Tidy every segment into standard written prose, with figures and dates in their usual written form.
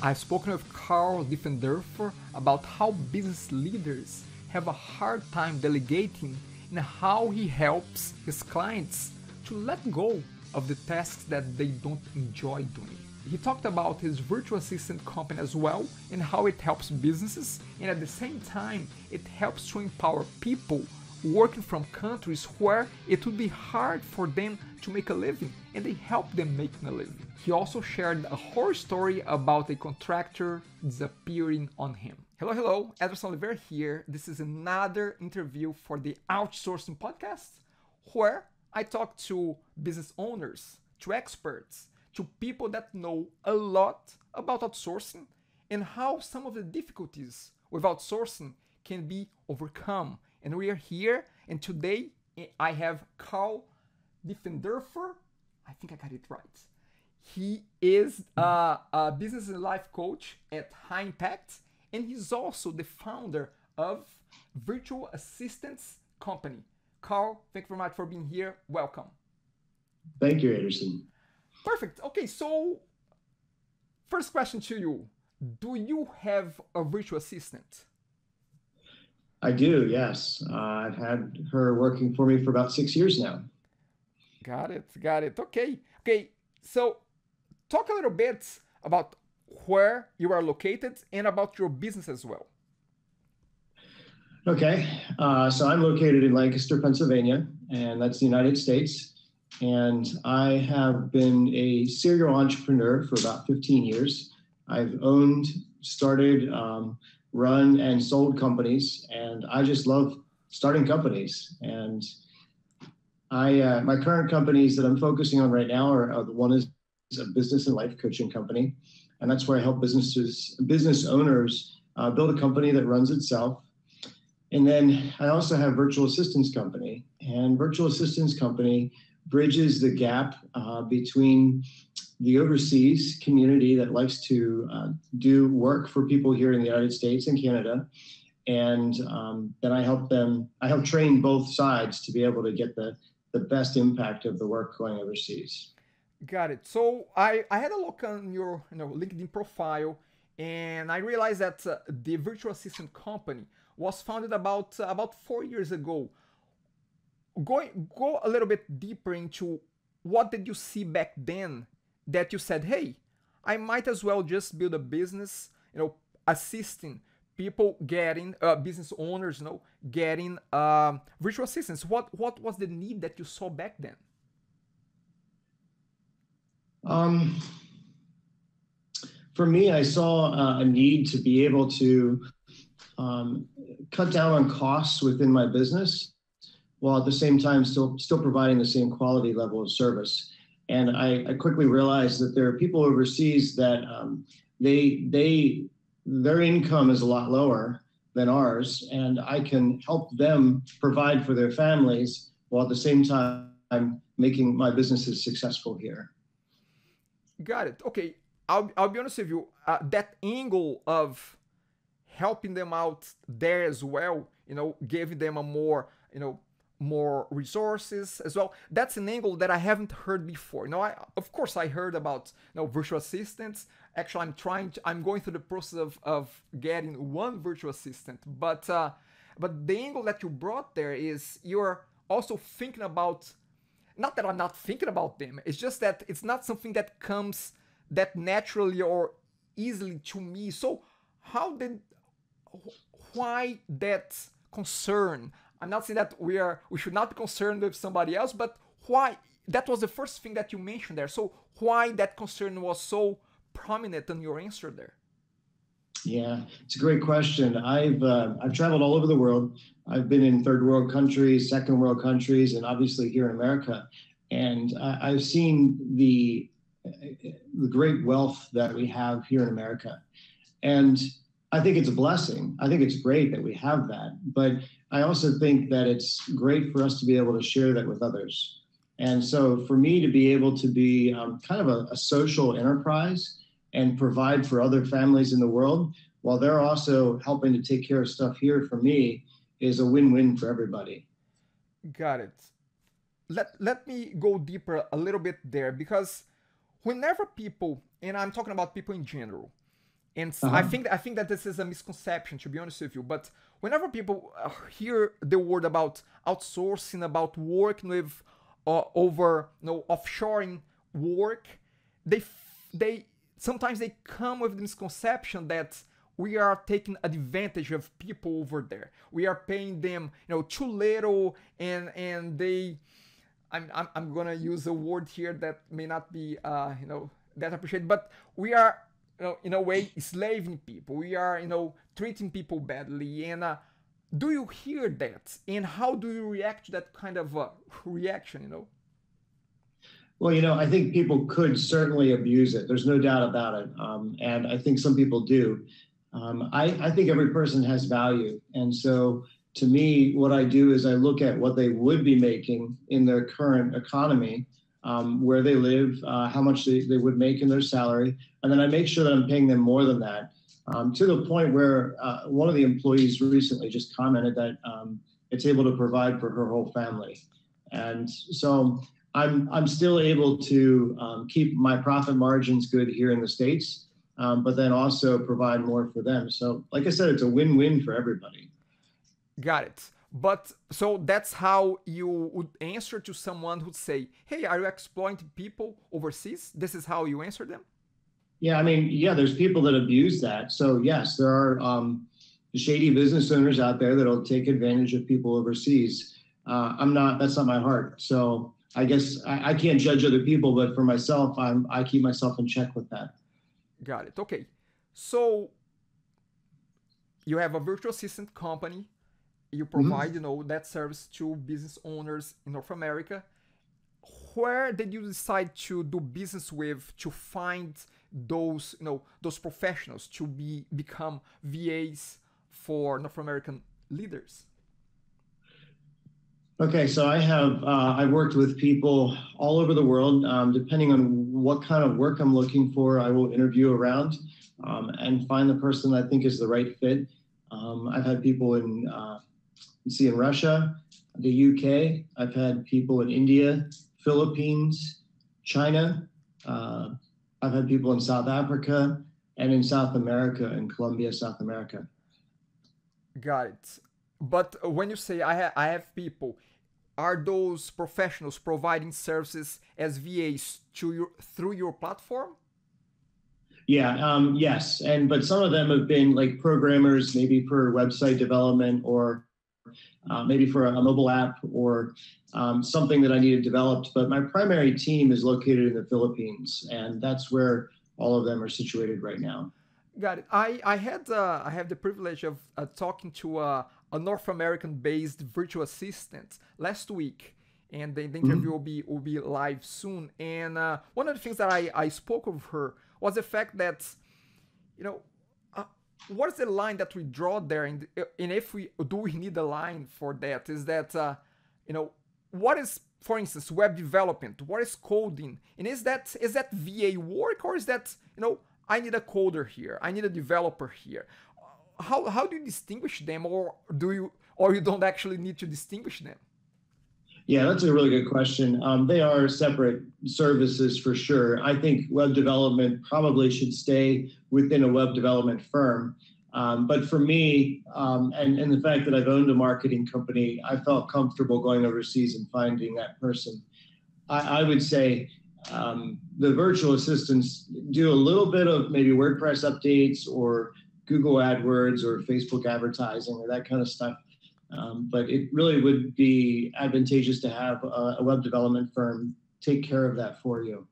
I've spoken with Karl Diffenderfer about how business leaders have a hard time delegating and how he helps his clients to let go of the tasks that they don't enjoy doing. He talked about his virtual assistant company as well and how it helps businesses, and at the same time it helps to empower people working from countries where it would be hard for them to make a living, and they help them making a living. He also shared a horror story about a contractor disappearing on him. Hello, Ederson Oliveira here. This is another interview for the Outsourcing Podcast, where I talk to business owners, to experts, to people that know a lot about outsourcing and how some of the difficulties with outsourcing can be overcome. And we are here, and today I have Karl Diffenderfer. I think I got it right. He is a business and life coach at High Impact, and he's also the founder of Virtual Assistants Company. Karl, thank you very much for being here. Welcome. Thank you, Anderson. Perfect. Okay, so first question to you. Do you have a virtual assistant? I do, yes. I've had her working for me for about 6 years now. Got it. Okay, so talk a little bit about where you are located and about your business as well. Okay, so I'm located in Lancaster, Pennsylvania, and that's the United States. And I have been a serial entrepreneur for about 15 years. I've owned, started, run, and sold companies, and I just love starting companies. And my current companies that I'm focusing on right now are one is a business and life coaching company, and that's where I help business owners build a company that runs itself. And then I also have Virtual Assistants Company, and Virtual Assistants Company bridges the gap between the overseas community that likes to do work for people here in the United States and Canada. And then I help train both sides to be able to get the best impact of the work going overseas. Got it. So I had a look on your LinkedIn profile, and I realized that the Virtual Assistant Company was founded about 4 years ago. Go a little bit deeper into what did you see back then that you said, hey, I might as well just build a business, assisting people getting business owners, getting virtual assistants. What was the need that you saw back then? For me, I saw a need to be able to cut down on costs within my business, while at the same time still providing the same quality level of service. And I quickly realized that there are people overseas that their income is a lot lower than ours, and I can help them provide for their families while at the same time making my businesses successful here. Got it. Okay, I'll be honest with you. That angle of helping them out there as well, giving them a more resources as well. That's an angle that I haven't heard before. Of course I heard about virtual assistants. Actually, I'm going through the process of getting one virtual assistant. But the angle that you brought there is you're also thinking about. Not that I'm not thinking about them. It's just that it's not something that comes that naturally or easily to me. So why that concern? I'm not saying that we should not be concerned with somebody else, but why? That was the first thing that you mentioned there. So why that concern was so prominent in your answer there? Yeah, it's a great question. I've traveled all over the world. I've been in third world countries, second world countries, and obviously here in America. And I've seen the great wealth that we have here in America. And I think it's a blessing. I think it's great that we have that. But I also think that it's great for us to be able to share that with others. And so for me to be able to be kind of a social enterprise and provide for other families in the world, while they're also helping to take care of stuff here for me, is a win-win for everybody. Got it. Let me go deeper a little bit there, because whenever people, and I'm talking about people in general, And Uh-huh. I think that this is a misconception, to be honest with you. But whenever people hear the word about outsourcing, about working with over, offshoring work, they sometimes they come with the misconception that we are taking advantage of people over there. We are paying them, too little, and they. I'm gonna use a word here that may not be, that appreciated, but we are, in a way, enslaving people. We are, treating people badly. And do you hear that? And how do you react to that kind of reaction? Well, I think people could certainly abuse it. There's no doubt about it. And I think some people do. I think every person has value. And so to me, what I do is I look at what they would be making in their current economy, where they live, how much they would make in their salary. And then I make sure that I'm paying them more than that, to the point where one of the employees recently just commented that it's able to provide for her whole family. And so I'm still able to keep my profit margins good here in the States, but then also provide more for them. So, like I said, it's a win-win for everybody. Got it. But so that's how you would answer to someone who'd say, "Hey, are you exploiting people overseas?" This is how you answer them. Yeah, I mean, yeah, there's people that abuse that. So yes, there are shady business owners out there that'll take advantage of people overseas. That's not my heart. So I guess I can't judge other people, but for myself, I keep myself in check with that. Got it. Okay. So you have a virtual assistant company. You Mhm. provide, that service to business owners in North America. Where did you decide to do business with to find those, those professionals to become VAs for North American leaders? Okay, so I've worked with people all over the world. Depending on what kind of work I'm looking for, I will interview around and find the person I think is the right fit. I've had people in Russia, the UK. I've had people in India, Philippines, China. Uh, I've had people in South Africa and in South America, in Colombia, South America. Got it. But when you say I have people, are those professionals providing services as VAs to your through your platform? Yeah, yes, but some of them have been like programmers, maybe for website development or maybe for a mobile app or something that I needed developed. But my primary team is located in the Philippines, and that's where all of them are situated right now. Got it. I have the privilege of talking to a North American based virtual assistant last week, and the interview Mhm. will be live soon. And one of the things that I spoke of her was the fact that, you know uh, what is the line that we draw there, and if we need a line for that, is that, you know what is, for instance, web development, what is coding, and is that VA work, or is that, I need a coder here, I need a developer here? How do you distinguish them, or you don't actually need to distinguish them? Yeah, that's a really good question. They are separate services for sure. I think web development probably should stay within a web development firm. But for me, and the fact that I've owned a marketing company, I felt comfortable going overseas and finding that person. I would say the virtual assistants do a little bit of maybe WordPress updates or Google AdWords or Facebook advertising or that kind of stuff. But it really would be advantageous to have a web development firm take care of that for you.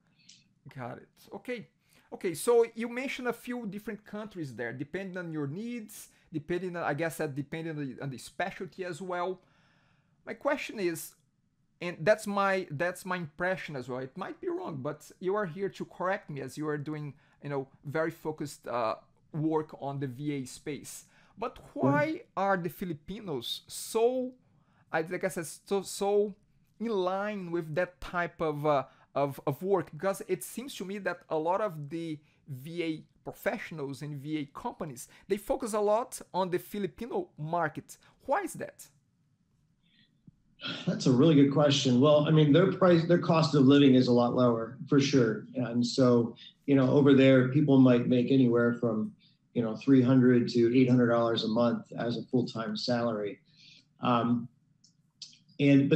Got it. Okay. Okay, so you mentioned a few different countries there, depending on your needs, depending on, I guess that depending on the specialty as well. My question is, and that's my impression as well. It might be wrong, but you are here to correct me, as you are doing, very focused work on the VA space. But Yeah. why are the Filipinos so, I guess, so in line with that type of work? Because it seems to me that a lot of the VA professionals and VA companies, they focus a lot on the Filipino market. Why is that? That's a really good question. Well, I mean, their cost of living is a lot lower for sure. And so, over there, people might make anywhere from $300 to $800 a month as a full-time salary. But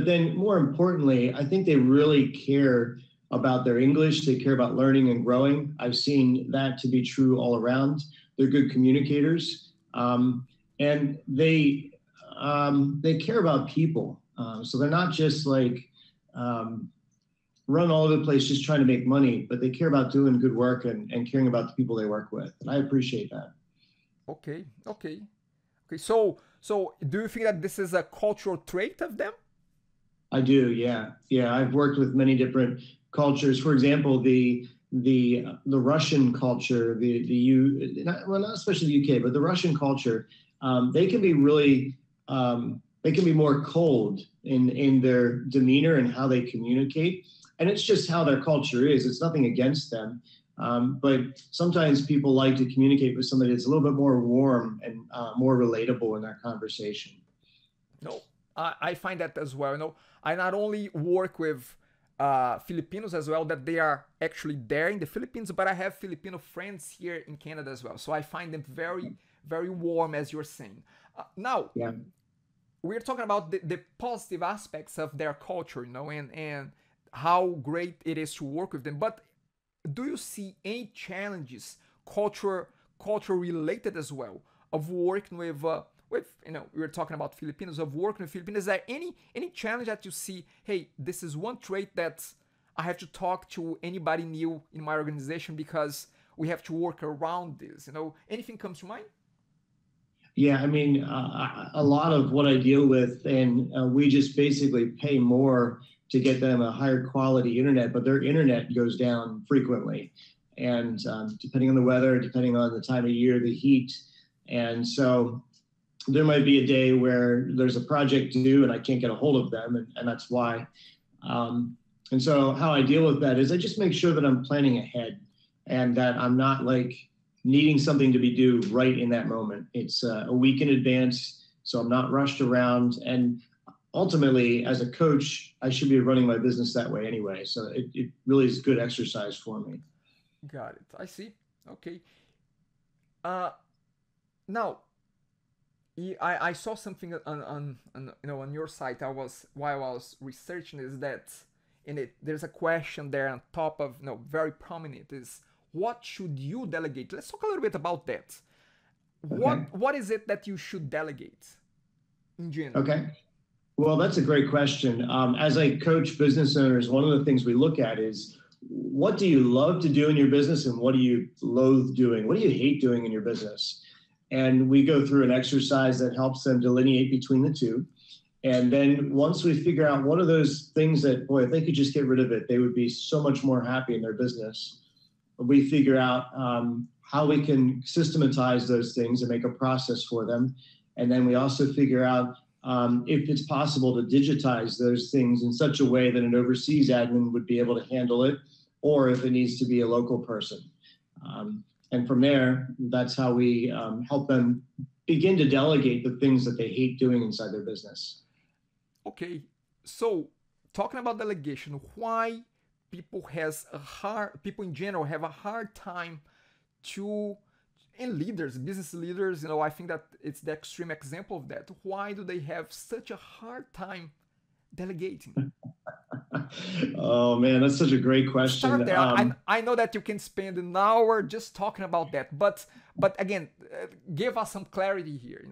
then more importantly, I think they really care about their English. They care about learning and growing. I've seen that to be true all around. They're good communicators, and they care about people. So they're not just like run all over the place just trying to make money, but they care about doing good work and caring about the people they work with. And I appreciate that. Okay, okay, okay. So do you think that this is a cultural trait of them? I do, yeah, yeah. I've worked with many different cultures. For example, the Russian culture, not especially the UK, but the Russian culture, they can be really they can be more cold in their demeanor and how they communicate, and it's just how their culture is. It's nothing against them, but sometimes people like to communicate with somebody that's a little bit more warm and more relatable in their conversation. No, I find that as well. I not only work with Filipinos as well, that they are actually there in the Philippines, but I have Filipino friends here in Canada as well. So I find them very, very warm, as you're saying. Now, Yeah. we're talking about the positive aspects of their culture, and how great it is to work with them. But do you see any challenges, culture related as well, of working with we were talking about Filipinos, of working with Filipinos? Is there any challenge that you see? Hey, this is one trait that I have to talk to anybody new in my organization because we have to work around this. Anything comes to mind? Yeah, I mean, a lot of what I deal with, and we just basically pay more to get them a higher quality internet, but their internet goes down frequently. And depending on the weather, depending on the time of year, the heat. And so there might be a day where there's a project due and I can't get a hold of them, and that's why. And so how I deal with that is I just make sure that I'm planning ahead and that I'm not like needing something to be due right in that moment. It's a week in advance, so I'm not rushed around. And ultimately, as a coach, I should be running my business that way anyway. So it really is good exercise for me. Got it. I see. Okay. Now, I saw something on your site. While I was researching is that there's a question there on top of very prominent is, what should you delegate? Let's talk a little bit about that. Okay. What is it that you should delegate in general? Okay. Well, that's a great question. As I coach business owners, one of the things we look at is, what do you love to do in your business and what do you loathe doing? What do you hate doing in your business? And we go through an exercise that helps them delineate between the two. And then once we figure out what are those things that, boy, if they could just get rid of it, they would be so much more happy in their business. We figure out how we can systematize those things and make a process for them. And then we also figure out if it's possible to digitize those things in such a way that an overseas admin would be able to handle it, or if it needs to be a local person. And from there, that's how we help them begin to delegate the things that they hate doing inside their business. Okay, so talking about delegation, why people in general have a hard time and leaders, business leaders, I think that it's the extreme example of that. Why do they have such a hard time delegating? Oh man, that's such a great question. Start there. I know that you can spend an hour just talking about that, but again, give us some clarity here.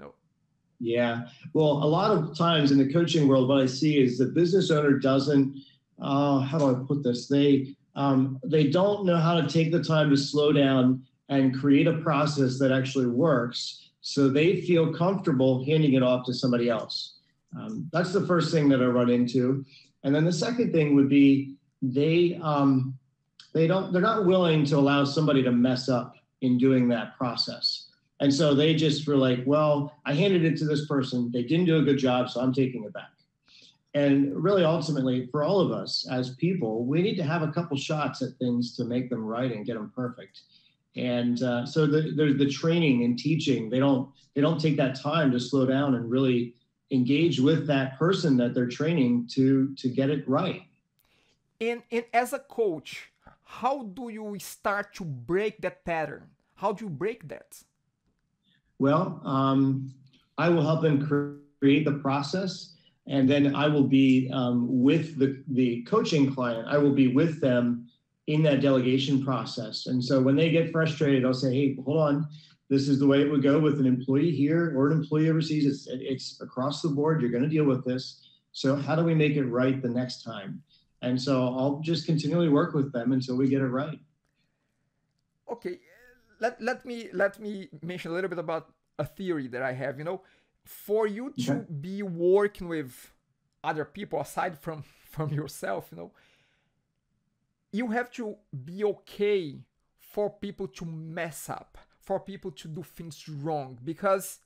Yeah, well, a lot of times in the coaching world, what I see is the business owner doesn't. How do I put this? They don't know how to take the time to slow down and create a process that actually works, so they feel comfortable handing it off to somebody else. That's the first thing that I run into. And then the second thing would be they're not willing to allow somebody to mess up in doing that process. And so they just were like, well, I handed it to this person. They didn't do a good job, so I'm taking it back. And really, ultimately, for all of us as people, we need to have a couple shots at things to make them right and get them perfect. And so there's the training and teaching. They don't take that time to slow down and really engage with that person that they're training to get it right. And as a coach, how do you start to break that pattern? How do you break that? Well, I will help them create the process, and then I will be with the coaching client. I will be with them in that delegation process. And so when they get frustrated, I'll say, hey, hold on. This is the way it would go with an employee here or an employee overseas. It's across the board. You're going to deal with this. So how do we make it right the next time? And so I'll just continually work with them until we get it right. Okay, let me mention a little bit about a theory that I have. For you to Okay. be working with other people aside from yourself, you have to be okay for people to mess up, for people to do things wrong, because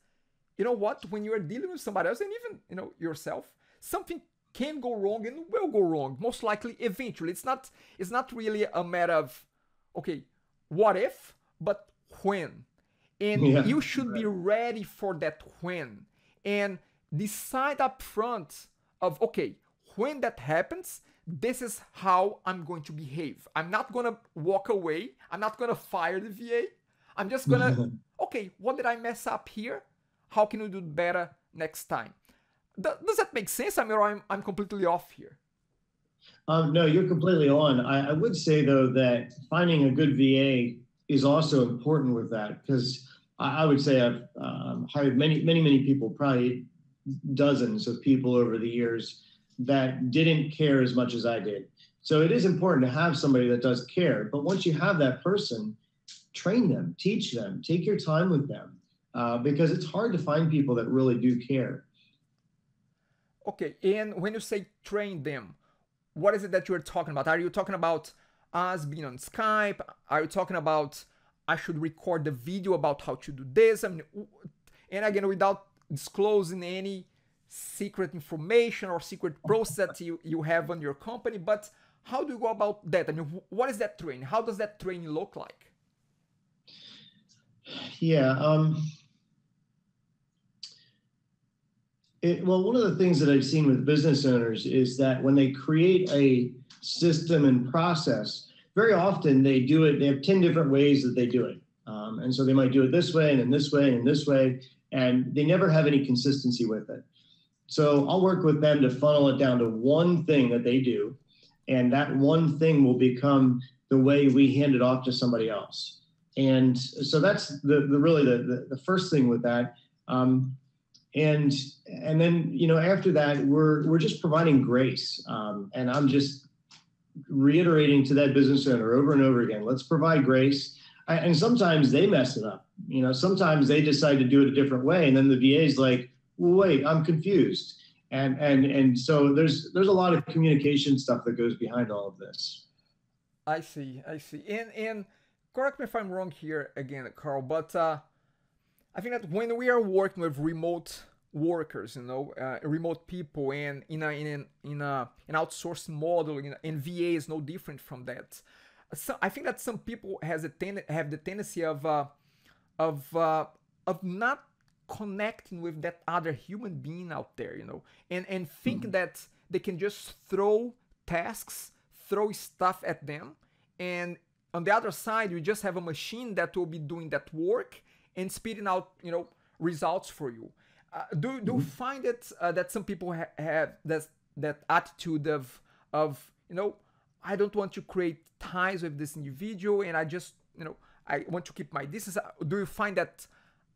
you know what, when you're dealing with somebody else and even yourself, something can go wrong and will go wrong, most likely eventually. It's not really a matter of, okay, what if, but when. And Yeah. you should be Right. ready for that when, and decide up front of, okay, when that happens, this is how I'm going to behave. I'm not gonna walk away. I'm not gonna fire the VA. I'm just gonna, okay, what did I mess up here? How can we do better next time? Does that make sense? I mean, or I'm completely off here. No, you're completely on. I would say, though, that finding a good VA is also important with that, because I would say I've hired many people, probably dozens of people over the years that didn't care as much as I did. So it is important to have somebody that does care. But once you have that person, train them, teach them, take your time with them, because it's hard to find people that really do care. Okay, and when you say train them, what is it that you're talking about? Are you talking about us being on Skype? Are you talking about I should record the video about how to do this? I mean, and again, without disclosing any secret information or secret process that you have on your company, but how do you go about that? I mean, what is that training? How does that training look like? Yeah. Well, one of the things that I've seen with business owners is that when they create a system and process, very often they do it, they have 10 different ways that they do it. And so they might do it this way and then this way and this way, and they never have any consistency with it. So I'll work with them to funnel it down to one thing that they do, and that one thing will become the way we hand it off to somebody else. And so that's really the first thing with that. And and then after that we're just providing grace, and I'm just reiterating to that business owner over and over again, let's provide grace. And sometimes they mess it up. Sometimes they decide to do it a different way, and then the VA is like, well, wait, I'm confused. And so there's a lot of communication stuff that goes behind all of this. I see. And correct me if I'm wrong here again, Carl, but I think that when we are working with remote workers, remote people, and in an outsourcing model, and VA is no different from that. So I think that some people have the tendency of not connecting with that other human being out there, and think that they can just throw tasks, throw stuff at them, and on the other side, you just have a machine that will be doing that work and spitting out, results for you. Do you find it that some people have that attitude of I don't want to create ties with this individual, and I just I want to keep my distance? Do you find that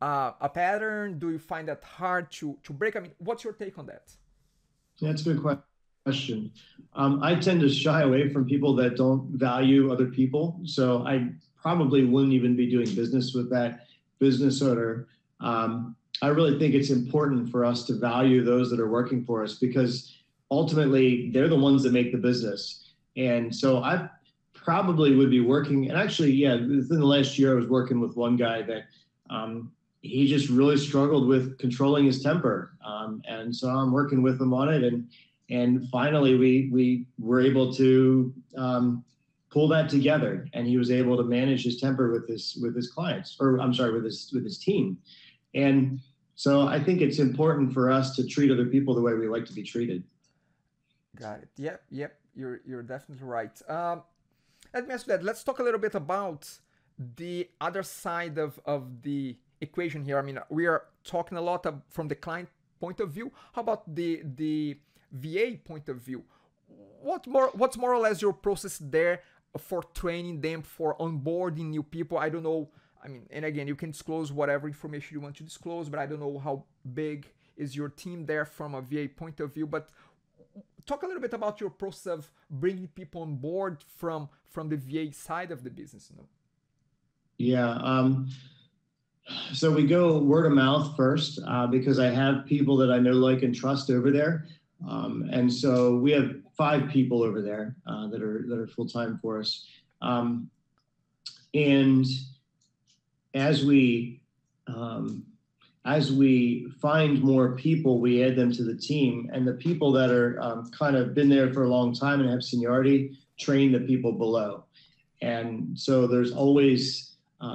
a pattern? Do you find that hard to break? I mean, what's your take on that? That's a good question. I tend to shy away from people that don't value other people. So I probably wouldn't even be doing business with that business owner. I really think it's important for us to value those that are working for us, because ultimately they're the ones that make the business. And so I probably would be working, and actually, yeah, within the last year, I was working with one guy that he just really struggled with controlling his temper. And so I'm working with him on it. And finally, we were able to pull that together, and he was able to manage his temper with his clients, or I'm sorry, with his team. And so I think it's important for us to treat other people the way we like to be treated. Got it. Yep. You're definitely right. Let me ask you that. Let's talk a little bit about the other side of the equation here? I mean, we are talking a lot from the client point of view. How about the VA point of view? What's more or less your process there for training them, for onboarding new people? I don't know. I mean, and again, you can disclose whatever information you want to disclose, but I don't know how big is your team there from a VA point of view. But talk a little bit about your process of bringing people on board from the VA side of the business. Yeah. So we go word of mouth first because I have people that I know, like, and trust over there. And so we have 5 people over there that are full time for us. And as we find more people, we add them to the team, and the people that are kind of been there for a long time and have seniority train the people below. And so there's always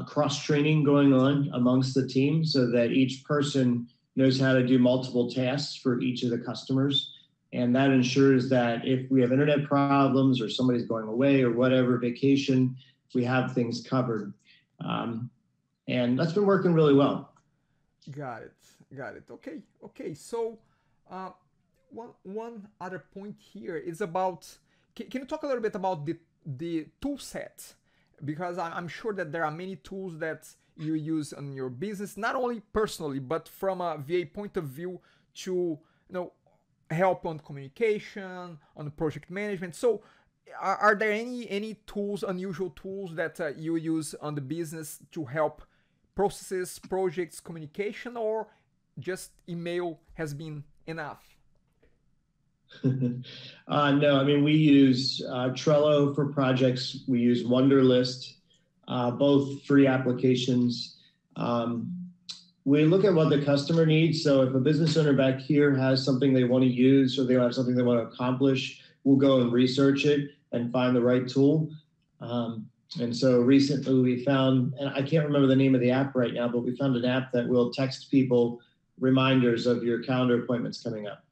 cross training going on amongst the team so that each person knows how to do multiple tasks for each of the customers. And that ensures that if we have internet problems or somebody's going away or whatever, vacation, we have things covered. And that's been working really well. Got it. Okay. So one other point here is about, can you talk a little bit about the tool set? Because I'm sure that there are many tools that you use in your business, not only personally, but from a VA point of view to, help on communication, on project management. So are there any tools, unusual tools that you use on the business to help processes, projects, communication, or just email has been enough? No, I mean, we use Trello for projects. We use Wunderlist, both free applications. We look at what the customer needs. So if a business owner back here has something they want to use or they have something they want to accomplish, we'll go and research it and find the right tool. And so recently we found, and I can't remember the name of the app right now, but we found an app that will text people reminders of your calendar appointments coming up.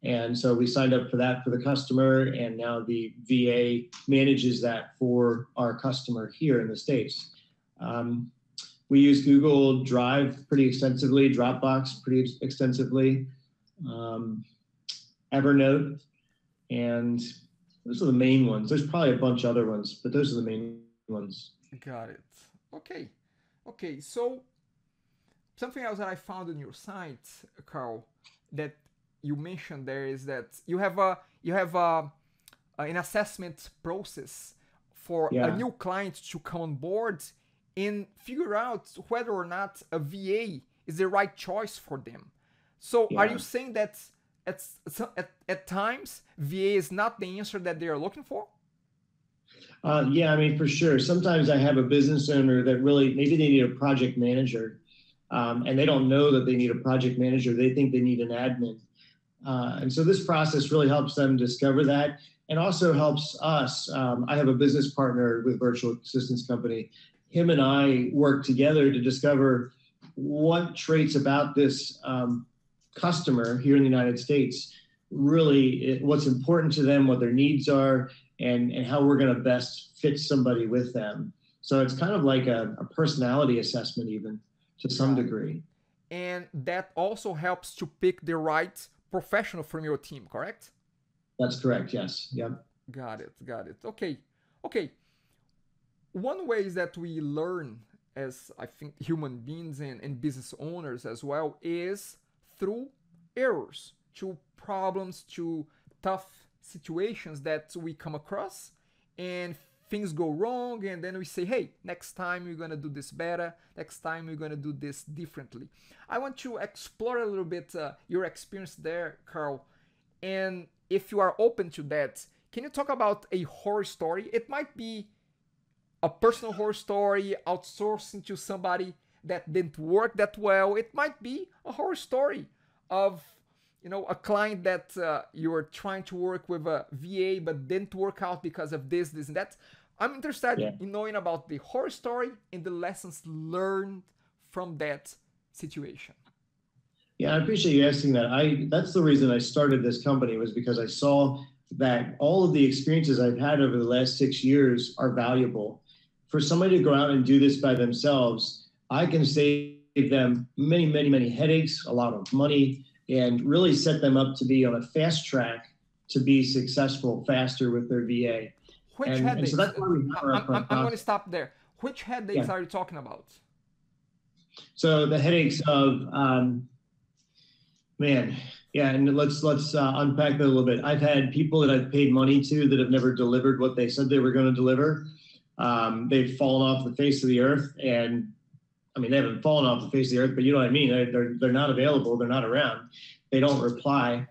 And so we signed up for that for the customer, and now the VA manages that for our customer here in the States. We use Google Drive pretty extensively, Dropbox pretty extensively, Evernote, and those are the main ones. There's probably a bunch of other ones, but those are the main ones. Got it. Okay. So something else that I found on your site, Karl, that you mentioned there is that you have an assessment process for a new client to come on board and figure out whether or not a VA is the right choice for them. So are you saying that at times VA is not the answer that they are looking for? Yeah, I mean, for sure. Sometimes I have a business owner that really, maybe they need a project manager, and they don't know that they need a project manager. They think they need an admin. And so this process really helps them discover that, and also helps us. I have a business partner with virtual assistance company. Him and I work together to discover what traits about this customer here in the United States really, what's important to them, what their needs are, and how we're going to best fit somebody with them. So it's kind of like a personality assessment, even to some degree. And that also helps to pick the right professional from your team, correct? That's correct, yes. Yep. Got it. Okay. One way is that we learn as, I think, human beings and business owners as well is through errors, to problems, to tough situations that we come across, and things go wrong, and then we say, hey, next time we're gonna do this better, next time we're gonna do this differently. I want to explore a little bit your experience there, Karl, and if you are open to that, can you talk about a horror story? It might be a personal horror story, outsourcing to somebody that didn't work that well. It might be a horror story of a client that you were trying to work with a VA but didn't work out because of this and that. I'm interested in knowing about the horror story and the lessons learned from that situation. Yeah, I appreciate you asking that. That's the reason I started this company, was because I saw that all of the experiences I've had over the last 6 years are valuable. For somebody to go out and do this by themselves, I can save them many, many, many headaches, a lot of money, and really set them up to be on a fast track to be successful faster with their VA. Which And so headaches? that's why we have our upfront I'm going to process. stop there. Which headaches Yeah. are you talking about? So the headaches of, man, yeah, and let's unpack that a little bit. I've had people that I've paid money to that have never delivered what they said they were going to deliver. They've fallen off the face of the earth, and I mean, they haven't fallen off the face of the earth, but you know what I mean? They're not available. They're not around. They don't reply.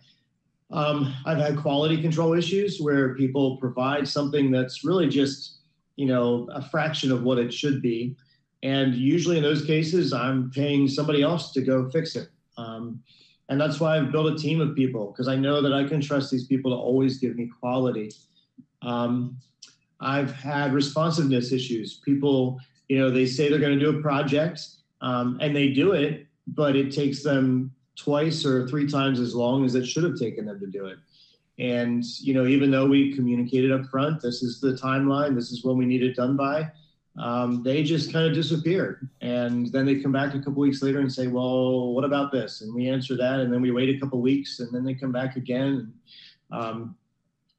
I've had quality control issues where people provide something that's really just, a fraction of what it should be. And usually in those cases, I'm paying somebody else to go fix it. And that's why I've built a team of people, because I know that I can trust these people to always give me quality. I've had responsiveness issues. People, they say they're going to do a project, and they do it, but it takes them twice or three times as long as it should have taken them to do it. And, even though we communicated up front, this is the timeline, this is when we need it done by, they just kind of disappear. And then they come back a couple weeks later and say, well, what about this? And we answer that, and then we wait a couple weeks, and then they come back again.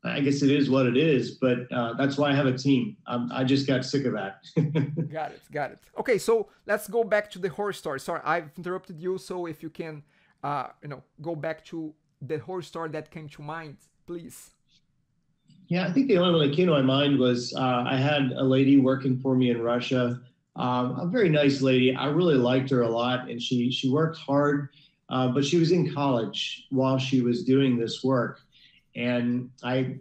I guess it is what it is, but that's why I have a team. I just got sick of that. Got it. Okay, so let's go back to the horror story. Sorry, I've interrupted you. So if you can, go back to the horror story that came to mind, please. Yeah, I think the only one that came to my mind was I had a lady working for me in Russia, a very nice lady. I really liked her a lot, and she worked hard, but she was in college while she was doing this work. And I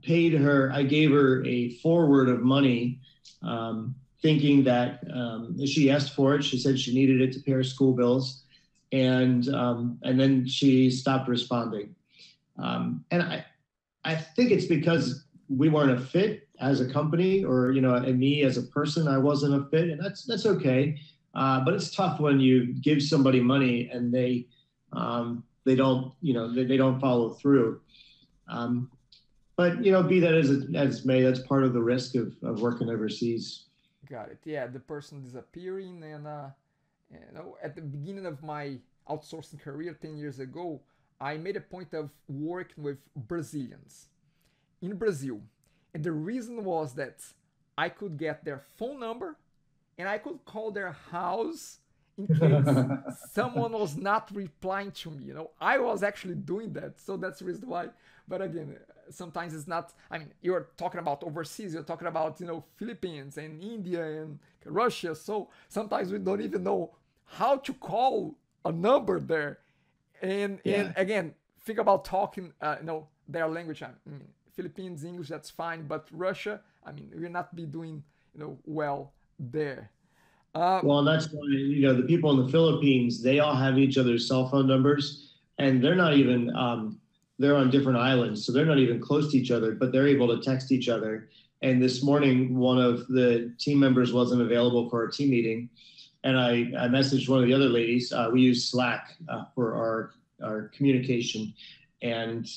gave her a forward of money, thinking that she asked for it. She said she needed it to pay her school bills. And then she stopped responding. And I think it's because we weren't a fit as a company, or, and me as a person, I wasn't a fit, and that's okay. But it's tough when you give somebody money and they don't, they don't follow through. But be that as it may, that's part of the risk of working overseas. Got it. Yeah, the person disappearing, and at the beginning of my outsourcing career 10 years ago, I made a point of working with Brazilians in Brazil, and the reason was that I could get their phone number, and I could call their house in case someone was not replying to me. I was actually doing that, so that's the reason why. But again, sometimes it's not. I mean, you're talking about overseas. You're talking about Philippines and India and Russia. So sometimes we don't even know how to call a number there. And again, think about talking their language. I mean, Philippines English, that's fine, but Russia, I mean, we'll not be doing well there. Well, and that's why the people in the Philippines, they all have each other's cell phone numbers, and they're not even they're on different islands, so they're not even close to each other, but they're able to text each other. And this morning, one of the team members wasn't available for our team meeting, and I messaged one of the other ladies. We use Slack for our communication, and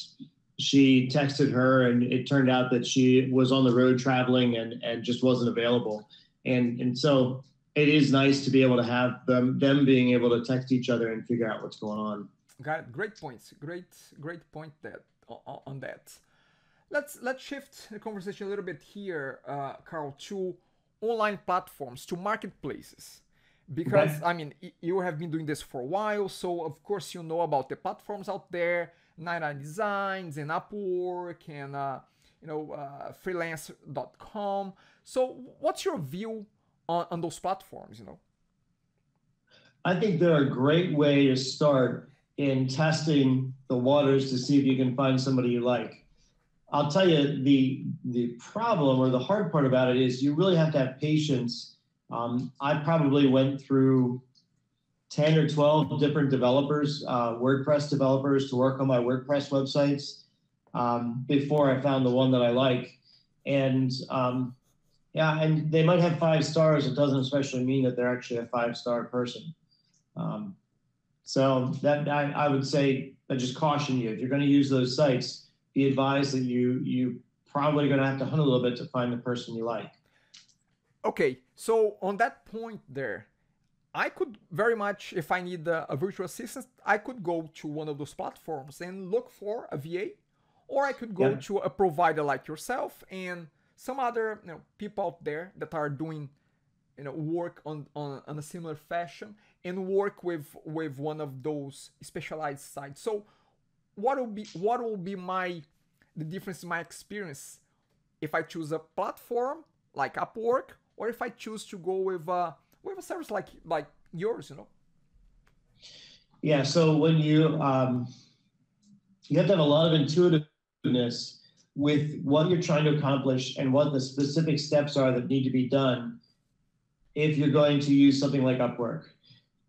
she texted her, and it turned out that she was on the road traveling and just wasn't available. And so it is nice to be able to have them being able to text each other and figure out what's going on. Got it. Great points. Great point on that. Let's shift the conversation a little bit here, Karl, to online platforms, to marketplaces. Because, okay, I mean, you have been doing this for a while, so of course you know about the platforms out there, 99 Designs and Upwork and freelance.com. So what's your view on those platforms? I think they're a great way to start in testing the waters to see if you can find somebody you like. I'll tell you, the problem or the hard part about it is you really have to have patience. I probably went through 10 or 12 different developers, WordPress developers, to work on my WordPress websites before I found the one that I like. And and they might have 5 stars. It doesn't especially mean that they're actually a 5-star person. So that I would say, I just caution you, if you're going to use those sites, be advised that you probably going to have to hunt a little bit to find the person you like. Okay, so on that point there, I could very much, if I need a virtual assistant, I could go to one of those platforms and look for a VA, or I could go Yeah. to a provider like yourself and some other people out there that are doing work on a similar fashion and work with one of those specialized sites. So what will be my the difference in my experience if I choose a platform like Upwork or if I choose to go with a service like yours, Yeah. So when you have to have a lot of intuitiveness with what you're trying to accomplish and what the specific steps are that need to be done if you're going to use something like Upwork,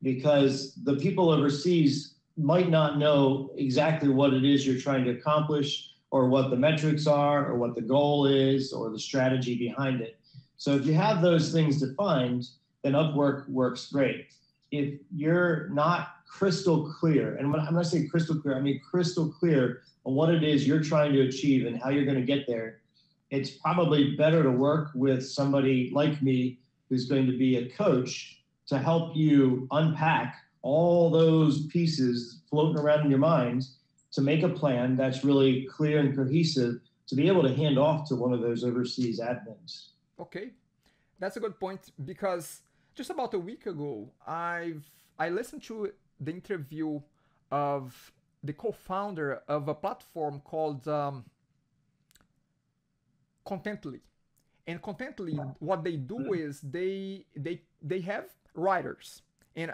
because the people overseas might not know exactly what it is you're trying to accomplish or what the metrics are or what the goal is or the strategy behind it. So if you have those things defined, then Upwork works great. If you're not crystal clear, and when I say crystal clear, I mean crystal clear on what it is you're trying to achieve and how you're going to get there, it's probably better to work with somebody like me who's going to be a coach to help you unpack all those pieces floating around in your mind to make a plan that's really clear and cohesive to be able to hand off to one of those overseas admins. Okay, that's a good point because just about a week ago, I listened to the interview of the co-founder of a platform called Contently. And Contently, what they do is they have writers. And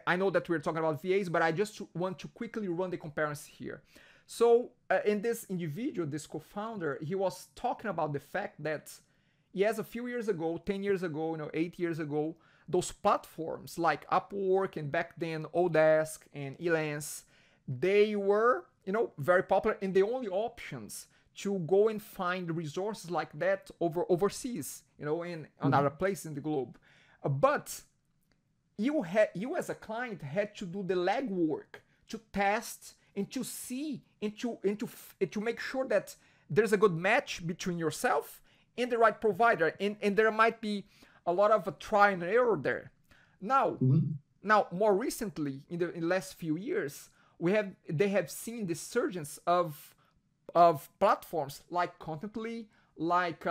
I know that we're talking about VAs, but I just want to quickly run the comparison here. So in this individual, this co-founder, he was talking about the fact that yes, a few years ago, 10 years ago, 8 years ago, those platforms like Upwork and back then Odesk and Elance, they were, very popular and the only options to go and find resources like that overseas, in on other places in the globe. But you as a client had to do the legwork to test and to see and to make sure that there's a good match between yourself and the right provider, and there might be a lot of a try and error there. Now, Mhm. now more recently in the last few years, they have seen the surgence of platforms like Contently, like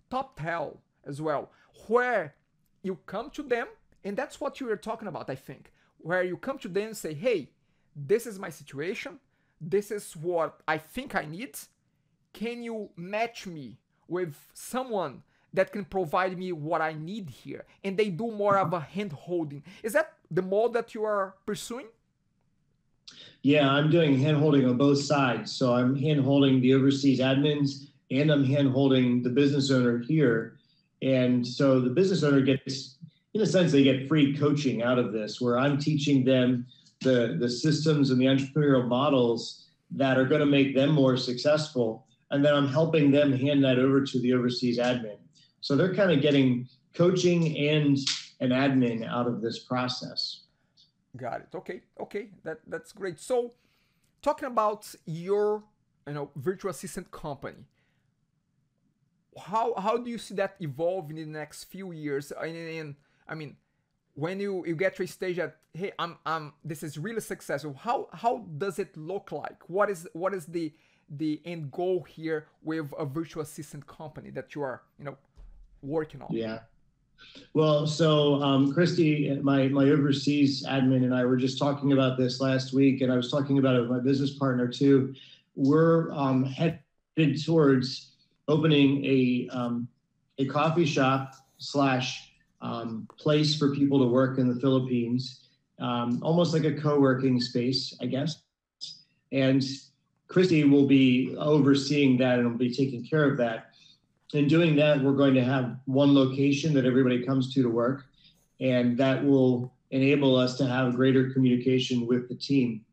TopTel as well, where you come to them, and that's what you were talking about, I think, where you come to them and say, hey, this is my situation, this is what I think I need. Can you match me with someone that can provide me what I need here? And they do more of a hand holding. Is that the mode that you are pursuing? Yeah, I'm doing hand holding on both sides. So I'm hand holding the overseas admins and I'm hand holding the business owner here. And so the business owner gets, in a sense, they get free coaching out of this, where I'm teaching them the systems and the entrepreneurial models that are going to make them more successful. And then I'm helping them hand that over to the overseas admin. So they're kind of getting coaching and an admin out of this process. Got it. Okay, okay, that's great. So, talking about your, virtual assistant company, how do you see that evolving in the next few years? And I mean, when you get to a stage that hey, I'm this is really successful. How does it look like? What is the end goal here with a virtual assistant company that you are working on? Yeah. Well, so Christy, my overseas admin, and I were just talking about this last week, and I was talking about it with my business partner too. We're headed towards opening a coffee shop slash place for people to work in the Philippines, almost like a co-working space, I guess. And Christy will be overseeing that and will be taking care of that. In doing that, we're going to have one location that everybody comes to work, and that will enable us to have greater communication with the team.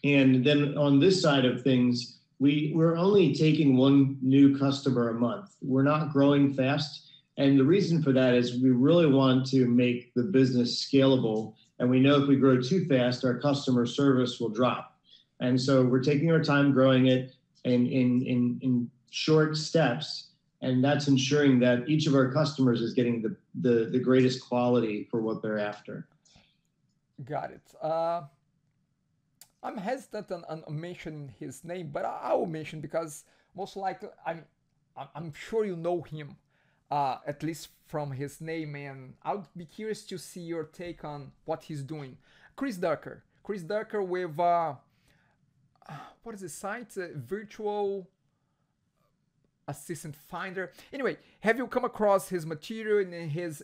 And then on this side of things, we're only taking one new customer a month. We're not growing fast. And the reason for that is we really want to make the business scalable. And we know if we grow too fast, our customer service will drop. And so we're taking our time growing it in short steps And that's ensuring that each of our customers is getting the greatest quality for what they're after. Got it. I'm hesitant on mentioning his name, but I will mention because most likely I'm sure you know him, at least from his name, and I would be curious to see your take on what he's doing. Chris Ducker. Chris Ducker with what is the site? Virtual Assistant Finder. Anyway, have you come across his material in his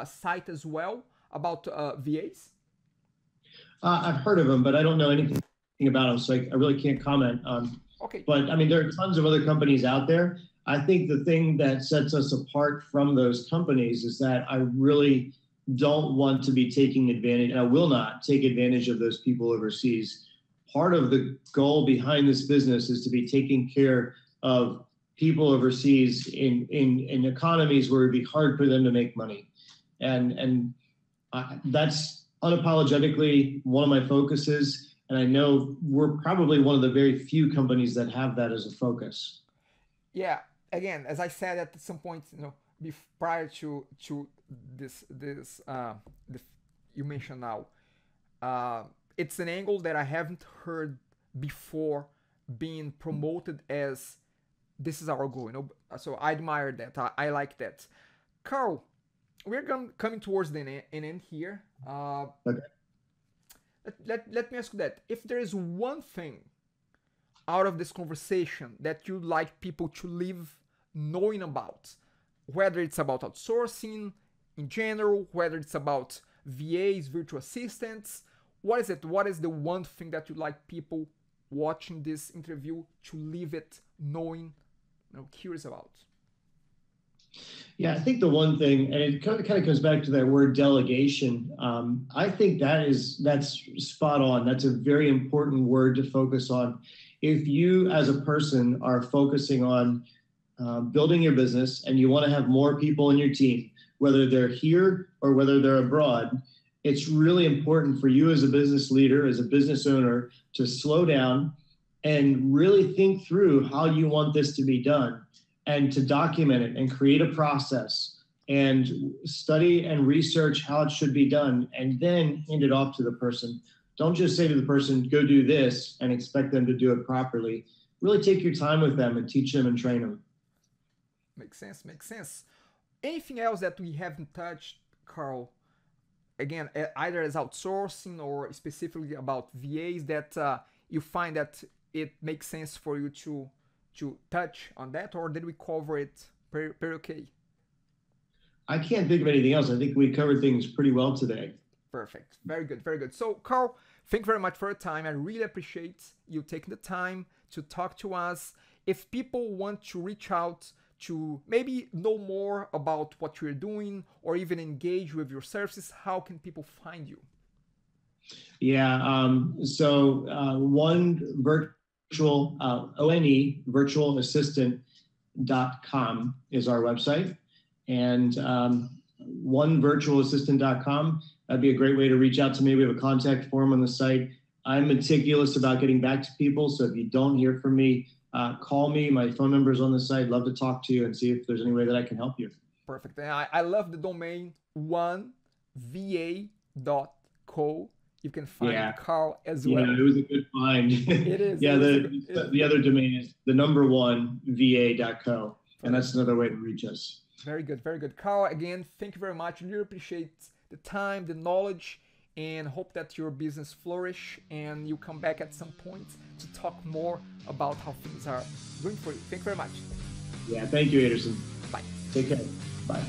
site as well about VAs? I've heard of him, but I don't know anything about him, so I really can't comment. Okay. But I mean, there are tons of other companies out there. I think the thing that sets us apart from those companies is that I really don't want to be taking advantage, and I will not take advantage of those people overseas. Part of the goal behind this business is to be taking care of people overseas in economies where it'd be hard for them to make money. And that's unapologetically one of my focuses. And I know we're probably one of the very few companies that have that as a focus. Yeah. Again, as I said at some point, prior to this you mentioned now, it's an angle that I haven't heard before being promoted as this is our goal. So I admire that. I like that. Karl, we're coming towards the end here. Okay. Let me ask you that. If there is one thing out of this conversation that you'd like people to leave knowing about, whether it's about outsourcing in general, whether it's about VAs, virtual assistants, what is it? What is the one thing that you'd like people watching this interview to leave it knowing, curious about? Yeah, I think the one thing, and it kind of comes back to that word delegation. I think that's spot on. That's a very important word to focus on. If you as a person are focusing on building your business and you want to have more people in your team, whether they're here or whether they're abroad, it's really important for you as a business leader, as a business owner, to slow down and really think through how you want this to be done, and to document it and create a process and study and research how it should be done, and then hand it off to the person. Don't just say to the person, go do this, and expect them to do it properly. Really take your time with them and teach them and train them. Makes sense. Anything else that we haven't touched, Karl? Again, either as outsourcing or specifically about VAs that you find that it makes sense for you to touch on that, or did we cover it pretty okay? I can't think of anything else. I think we covered things pretty well today. Perfect. Very good. So, Karl, thank you very much for your time. I really appreciate you taking the time to talk to us. If people want to reach out to maybe know more about what you're doing or even engage with your services, how can people find you? Yeah, so one virtual, ONE, virtualassistant.com is our website. And onevirtualassistant.com, that'd be a great way to reach out to me. We have a contact form on the site. I'm meticulous about getting back to people. So if you don't hear from me, call me. My phone number is on the site. Love to talk to you and see if there's any way that I can help you. Perfect. And I love the domain oneva.co. You can find Karl as well. Yeah, it was a good find. It is. Yeah, the other domain is the number one va.co. And that's another way to reach us. Very good. Karl, again, thank you very much. Really appreciate the time, the knowledge, and hope that your business flourish and you come back at some point to talk more about how things are doing for you. Thank you very much. Yeah, thank you, Anderson. Bye. Take care. Bye.